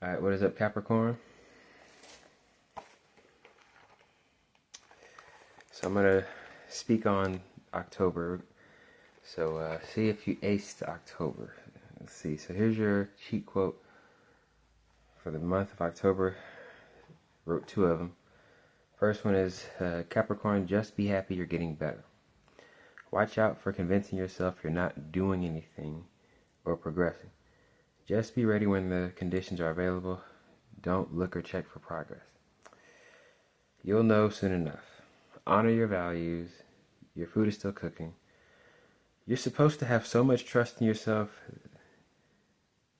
Alright, what is up, Capricorn? So I'm going to speak on October. So see if you aced October. Let's see. So here's your cheat quote for the month of October. Wrote two of them. First one is, Capricorn, just be happy you're getting better. Watch out for convincing yourself you're not doing anything or progressing. Just be ready when the conditions are available. Don't look or check for progress. You'll know soon enough. Honor your values. Your food is still cooking. You're supposed to have so much trust in yourself,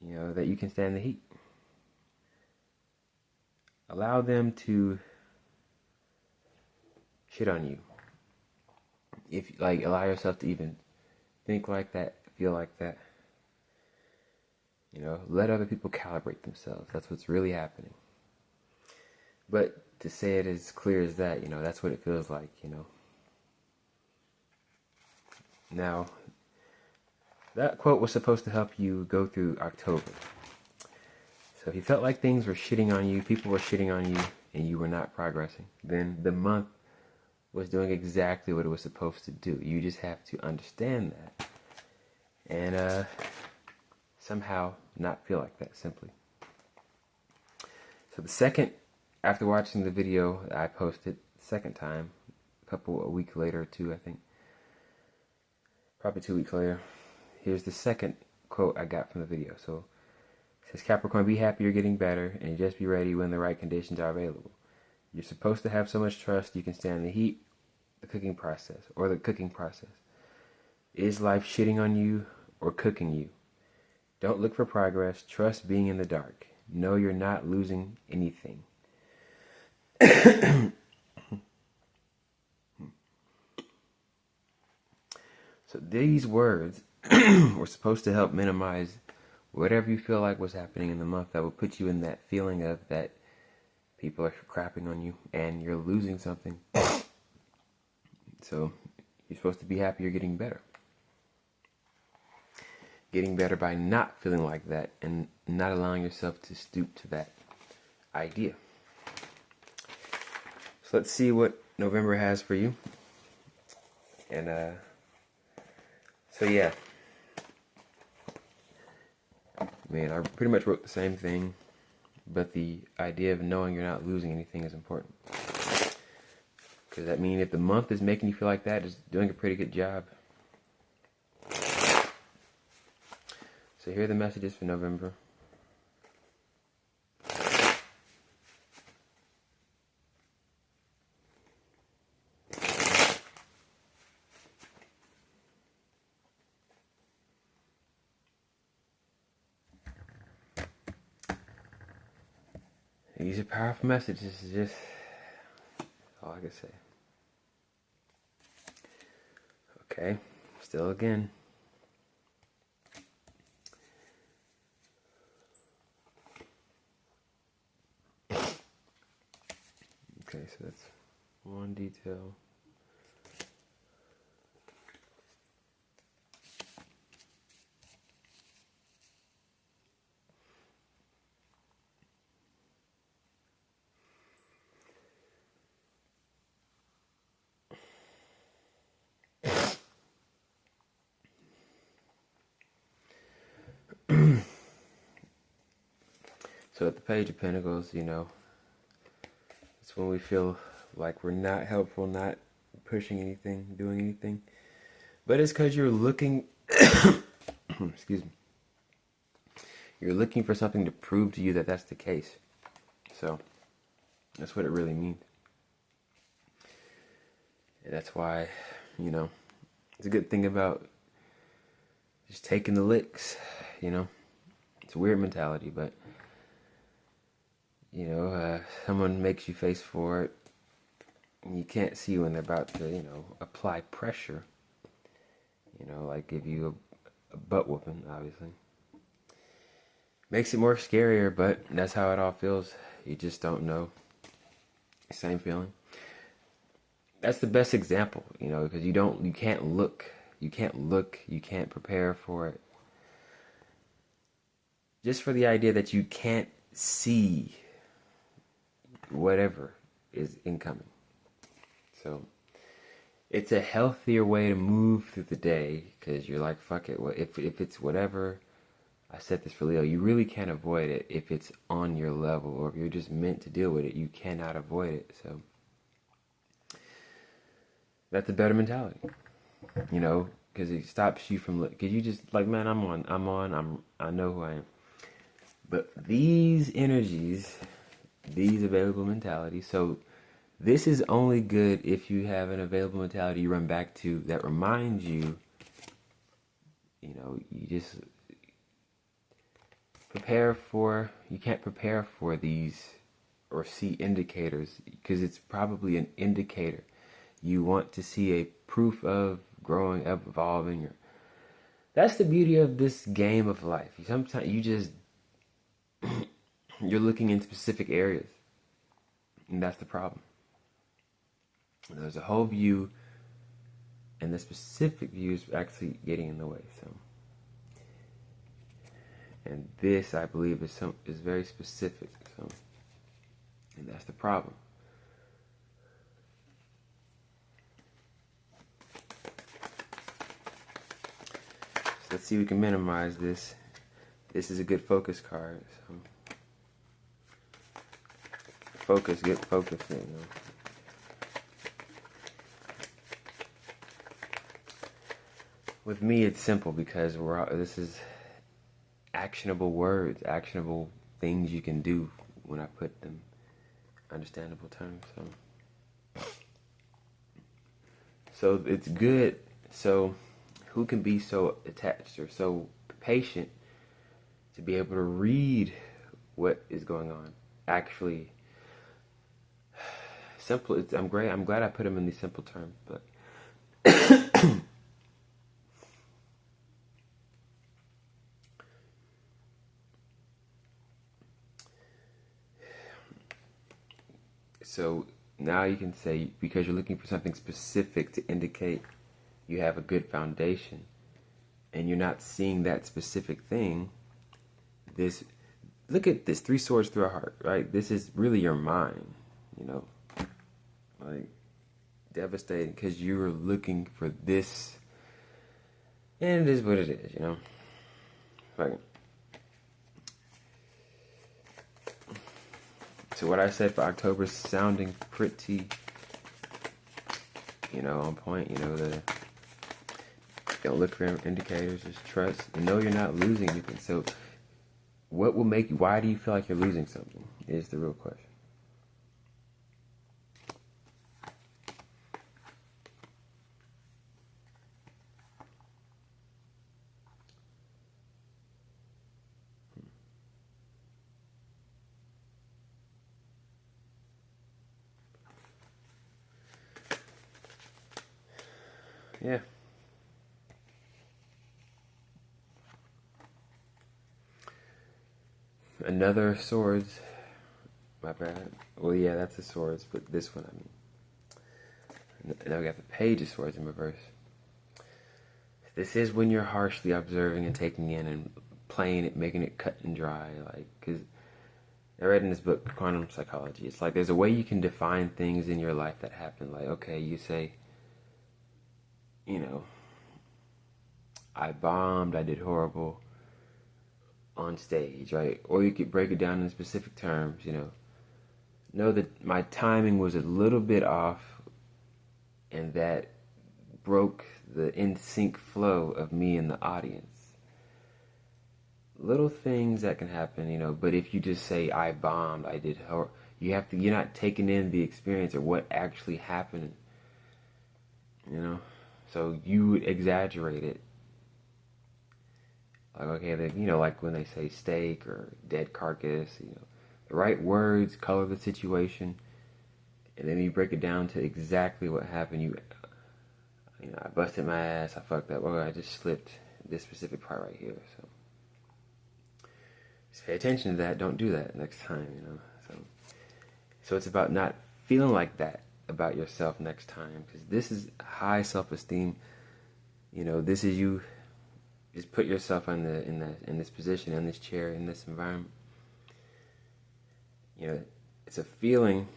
that you can stand the heat. Allow them to shit on you. Allow yourself to even think like that, feel like that. Let other people calibrate themselves. That's what's really happening. But to say it as clear as that, that's what it feels like, Now, that quote was supposed to help you go through October. So if you felt like things were shitting on you, people were shitting on you, and you were not progressing, then the month was doing exactly what it was supposed to do. You just have to understand that. And somehow not feel like that, simply. So the second, after watching the video that I posted the second time, a week later or two, I think, probably 2 weeks later, here's the second quote I got from the video. So it says, Capricorn, be happy you're getting better, and just be ready when the right conditions are available. You're supposed to have so much trust you can stand the heat, the cooking process. Is life shitting on you or cooking you? Don't look for progress. Trust being in the dark. Know you're not losing anything. So these words were supposed to help minimize whatever you feel like was happening in the month that would put you in that feeling of that people are crapping on you and you're losing something. So you're supposed to be happy you're getting better. Getting better by not feeling like that and not allowing yourself to stoop to that idea. So let's see what November has for you. And so yeah. Man, I pretty much wrote the same thing, but the idea of knowing you're not losing anything is important. Because that means if the month is making you feel like that, it's doing a pretty good job. So here are the messages for November. These are powerful messages. This is just all I can say. Okay, still again. Okay, so that's one detail. So at the Page of Pentacles, it's when we feel like we're not helpful, not pushing anything, doing anything. But it's because you're looking, excuse me, you're looking for something to prove to you that that's the case. So that's what it really means. And that's why, it's a good thing about just taking the licks, It's a weird mentality, but someone makes you face for it, and you can't see when they're about to, apply pressure, like give you a butt whooping, obviously. Makes it more scarier, but that's how it all feels. You just don't know. Same feeling. That's the best example, because you can't look, you can't prepare for it. Just for the idea that you can't see whatever is incoming. So it's a healthier way to move through the day, because you're like, fuck it. Well, if it's whatever, I said this for Leo, you really can't avoid it if it's on your level, or if you're just meant to deal with it, you cannot avoid it. So that's a better mentality, you know, because it stops you from, because you just like, man, I know who I am. But these energies, these available mentalities, so this is only good if you have an available mentality you run back to that reminds you, you know, you just you can't prepare for these or see indicators, because it's probably an indicator. You want to see a proof of growing, evolving. That's the beauty of this game of life. Sometimes you just, you're looking in specific areas, and that's the problem. There's a whole view, and the specific view is actually getting in the way. So, and this, I believe, is very specific. So, and that's the problem. So let's see if we can minimize this. This is a good focus card. So focus, get focused in. You know. With me, it's simple, because this is actionable words, actionable things you can do when I put them in understandable terms. So it's good. So who can be so attached or so patient to be able to read what is going on? Actually, simple. I'm glad I put them in these simple terms, but. So now you can say, because you're looking for something specific to indicate you have a good foundation, and you're not seeing that specific thing, look at this, 3 swords through a heart, right? This is really your mind, you know, like devastating, because you were looking for this, and it is what it is, you know. Like, so what I said for October is sounding pretty, you know, on point. You know, don't look for indicators, just trust. And know you're not losing anything. So what will make you, why do you feel like you're losing something, is the real question. Yeah. Another swords. My bad. Well, yeah, that's the swords, but this one, I mean. And now we got the page of swords in reverse. This is when you're harshly observing and taking in and playing it, making it cut and dry. Like, because I read in this book, Quantum Psychology, it's like there's a way you can define things in your life that happen. Like, okay, you say, you know, I bombed, I did horrible on stage, right? Or you could break it down in specific terms, you know that my timing was a little bit off, and that broke the in-sync flow of me and the audience. Little things that can happen, you know, but if you just say, I bombed, I did horrible, you're not taking in the experience or what actually happened, you know? So you would exaggerate it. Like, okay, you know, like when they say steak or dead carcass, you know, the right words color the situation, and then you break it down to exactly what happened. You know, I busted my ass, I fucked up, or I just slipped this specific part right here. So just pay attention to that. Don't do that next time, you know. So it's about not feeling like that about yourself next time, because this is high self-esteem. You know, this is you. Just put yourself in this position, in this chair, in this environment, You know, it's a feeling,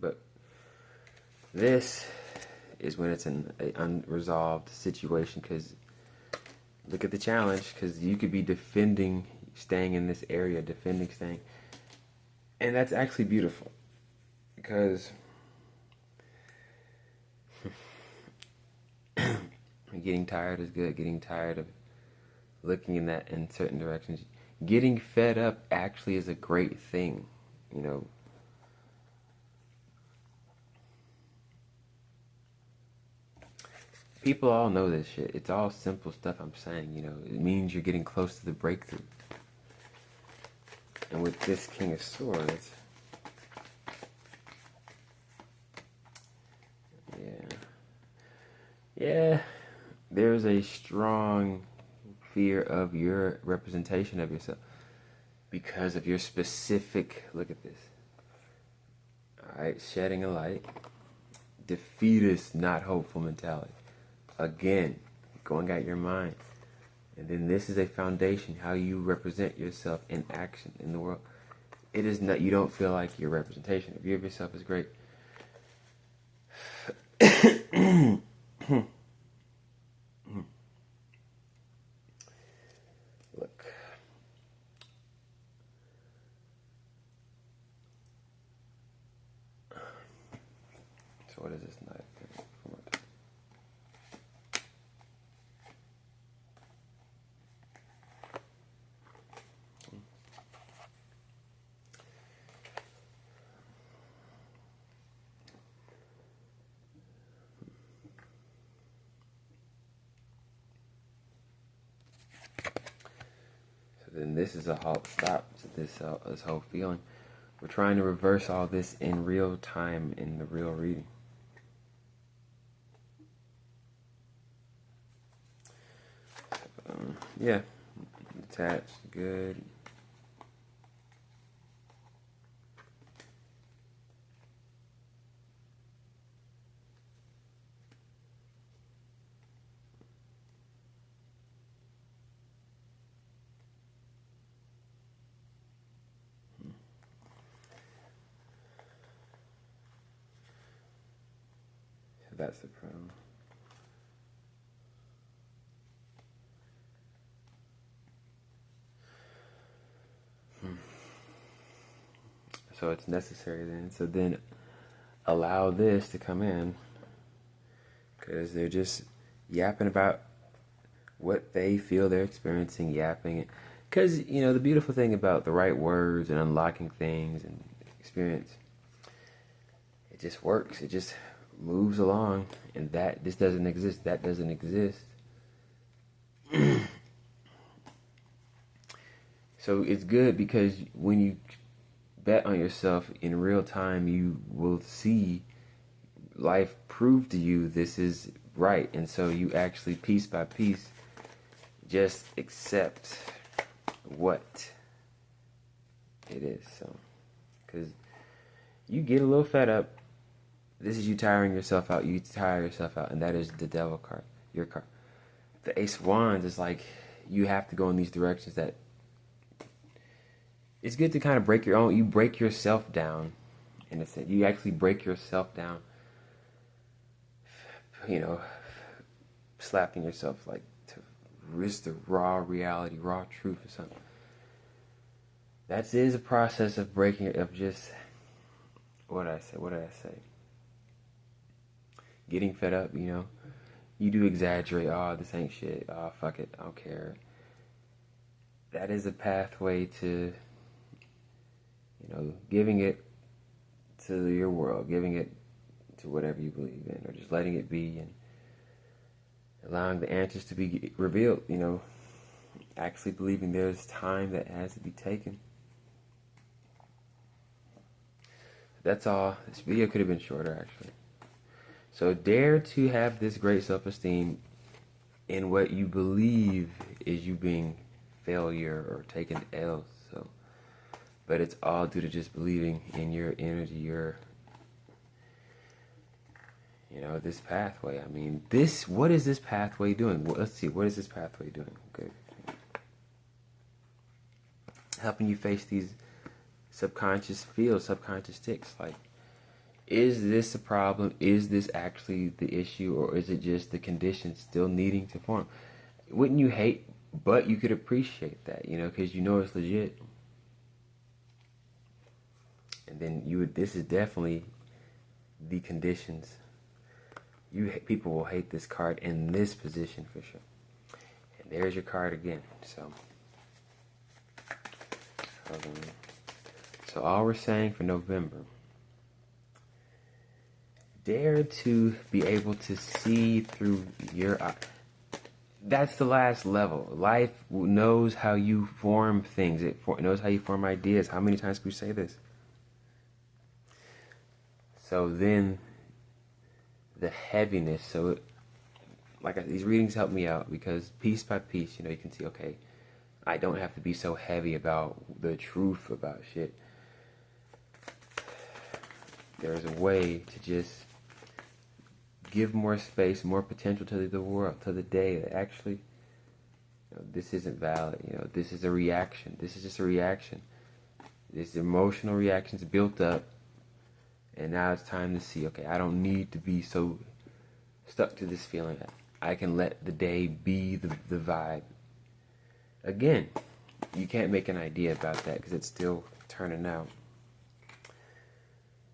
but this is when it's an unresolved situation, because look at the challenge, because you could be defending staying in this area, staying, and that's actually beautiful, because getting tired is good. Getting tired of looking in certain directions. Getting fed up actually is a great thing, you know. People all know this shit. It's all simple stuff I'm saying, you know. It means you're getting close to the breakthrough. And with this King of Swords, yeah, there's a strong fear of your representation of yourself because of your specific, look at this. Alright, shedding a light. Defeatist, not hopeful mentality. Again, going at your mind. And then this is a foundation, how you represent yourself in action in the world. It is not, you don't feel like your representation. View of yourself is great. Look. So what is this knife? Then this is a halt stop to this whole feeling. We're trying to reverse all this in real time in the real reading. Yeah, detached, good. That's the problem. So it's necessary then. So then allow this to come in, because they're just yapping about what they feel they're experiencing, yapping. Because, you know, the beautiful thing about the right words and unlocking things and experience, it just works. It just moves along, and this doesn't exist, that doesn't exist. So it's good, because when you bet on yourself in real time, you will see life prove to you this is right, and so you actually piece by piece just accept what it is. So, because you get a little fed up. This is you tiring yourself out. You tire yourself out, and that is the Devil card, your card. The Ace of Wands is like, you have to go in these directions that it's good to kind of break you break yourself down, in a sense. You actually break yourself down, you know, slapping yourself like to risk the raw reality, raw truth or something. That is a process of breaking it, of just, what did I say? Getting fed up, you know. You do exaggerate, oh, this ain't shit, oh, fuck it, I don't care. That is a pathway to, you know, giving it to your world, giving it to whatever you believe in, or just letting it be and allowing the answers to be revealed, you know, actually believing there's time that has to be taken. That's all. This video could have been shorter, actually. So dare to have this great self-esteem in what you believe is you being failure or taking L's. So, but it's all due to just believing in your energy, your, you know, this pathway. I mean, what is this pathway doing? Well, let's see, what is this pathway doing? Okay. helping you face these subconscious feels, subconscious tics. Like, is this a problem? Is this actually the issue? Or is it just the conditions still needing to form? Wouldn't you hate, but you could appreciate that, you know, because you know it's legit. And then this is definitely the conditions. People will hate this card in this position for sure. And there's your card again. So all we're saying for November, dare to be able to see through your eyes. That's the last level. Life knows how you form things. It knows how you form ideas. How many times can we say this? So then, the heaviness. So, these readings help me out because piece by piece, you know, you can see, okay, I don't have to be so heavy about the truth about shit. There's a way to just give more space, more potential to the world, to the day that actually, you know, this isn't valid. You know, this is a reaction. This is just a reaction. This emotional reaction's built up, and now it's time to see. Okay, I don't need to be so stuck to this feeling. I can let the day be the vibe. Again, you can't make an idea about that because it's still turning out.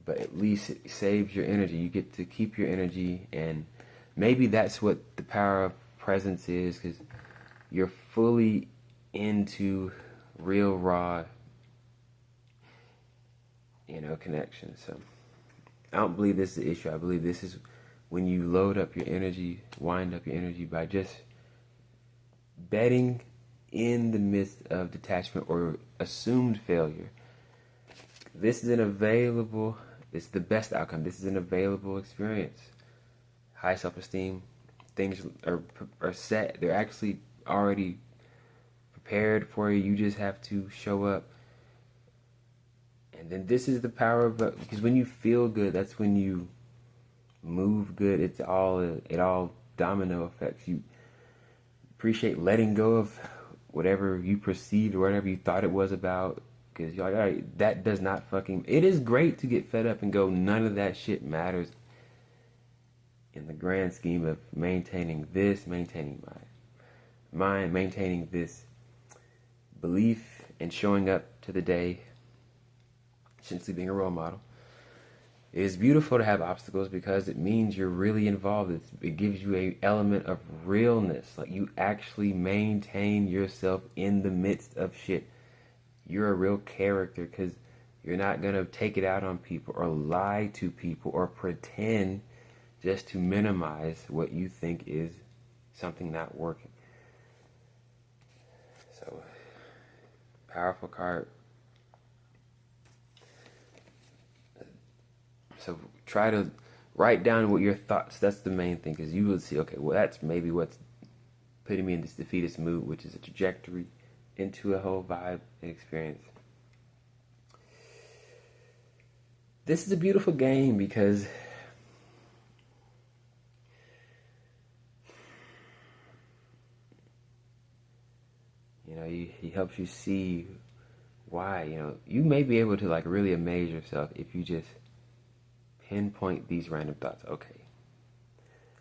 But at least it saves your energy. You get to keep your energy, and maybe that's what the power of presence is, because you're fully into real, raw, you know, connection. So I don't believe this is the issue. I believe this is when you load up your energy, wind up your energy by just betting in the midst of detachment or assumed failure. This is it's the best outcome. This is an available experience. High self-esteem, things are set. They're actually already prepared for you. You just have to show up. And then this is the power of, because when you feel good, that's when you move good. It all domino effects. You appreciate letting go of whatever you perceived or whatever you thought it was about. Because you're like, all right, that does not it is great to get fed up and go, none of that shit matters in the grand scheme of maintaining this, maintaining my mind, maintaining this belief and showing up to the day, essentially being a role model. It is beautiful to have obstacles because it means you're really involved. It gives you an element of realness. Like, you actually maintain yourself in the midst of shit. You're a real character because you're not going to take it out on people or lie to people or pretend just to minimize what you think is something not working. So, powerful card. So try to write down what your thoughts, that's the main thing, because you will see, okay, well, that's maybe what's putting me in this defeatist mood, which is a trajectory into a whole vibe and experience. This is a beautiful game because you know, he helps you see why, you know, you may be able to like really amaze yourself if you just pinpoint these random thoughts. Okay,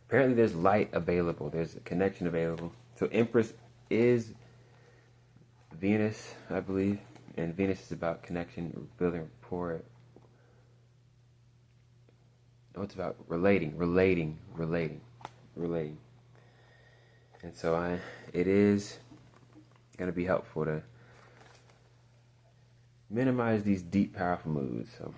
apparently there's light available, there's a connection available. So Empress is Venus, I believe, and Venus is about connection, building rapport. Oh, it's about relating. And so it is going to be helpful to minimize these deep, powerful moods. So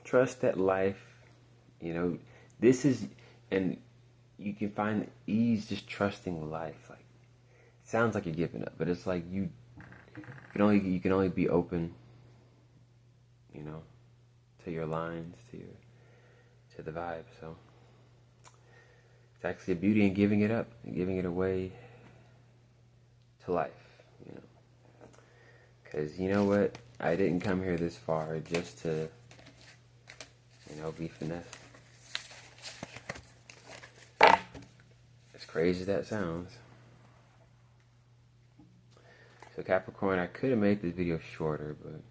trust that life, you know, this is, and you can find ease just trusting life. Like, it sounds like you're giving up, but it's like you can only be open, you know, to your lines, to the vibe. So it's actually a beauty in giving it up and giving it away to life, you know. Because you know what? I didn't come here this far just to, you know, be finessed. As crazy as that sounds. So Capricorn, I could have made this video shorter, but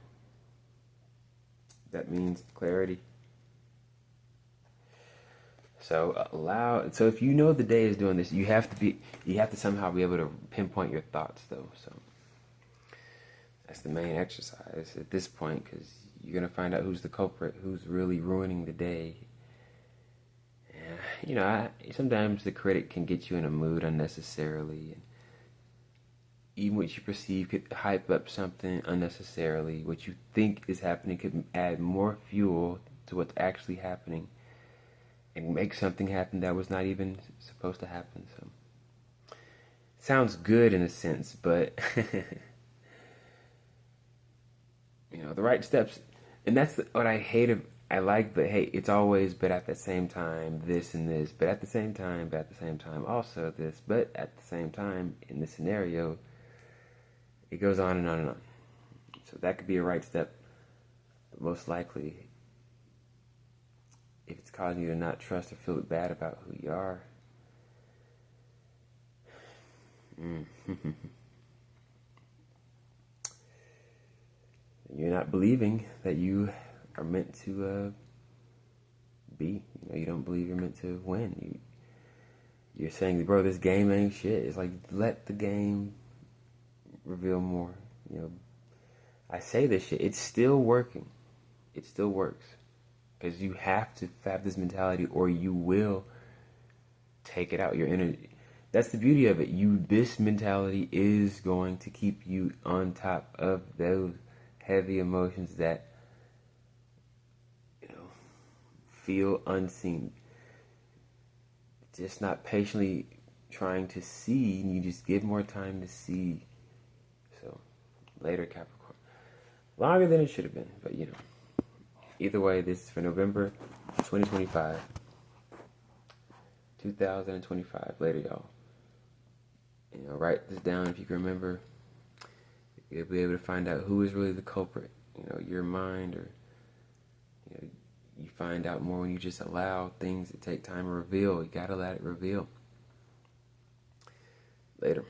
that means clarity. So so if you know the day is doing this, you have to somehow be able to pinpoint your thoughts though. So that's the main exercise at this point, because you're gonna find out who's the culprit, who's really ruining the day. And, sometimes the critic can get you in a mood unnecessarily, and even what you perceive could hype up something unnecessarily. What you think is happening could add more fuel to what's actually happening and make something happen that was not even supposed to happen. So, sounds good in a sense, but the right steps, and that's what I hate. I like, but hey, it's always, but at the same time, this and this, but at the same time, but at the same time, also this, but at the same time, in this scenario, it goes on and on and on. So that could be a right step, but most likely, if it's causing you to not trust or feel bad about who you are, you're not believing that you are meant to be. You don't believe you're meant to win. You're saying, bro, this game ain't shit. It's like, let the game reveal more. I say this shit. It's still working. It still works. Because you have to have this mentality, or you will take it out. Your energy. That's the beauty of it. This mentality is going to keep you on top of those heavy emotions that feel unseen. Just not patiently trying to see, and you just give more time to see. So later, Capricorn. Longer than it should have been, but either way, this is for November 2025. 2025. Later, y'all. Write this down if you can remember. You'll be able to find out who is really the culprit. Your mind, or you find out more when you just allow things to take time to reveal. You gotta let it reveal. Later.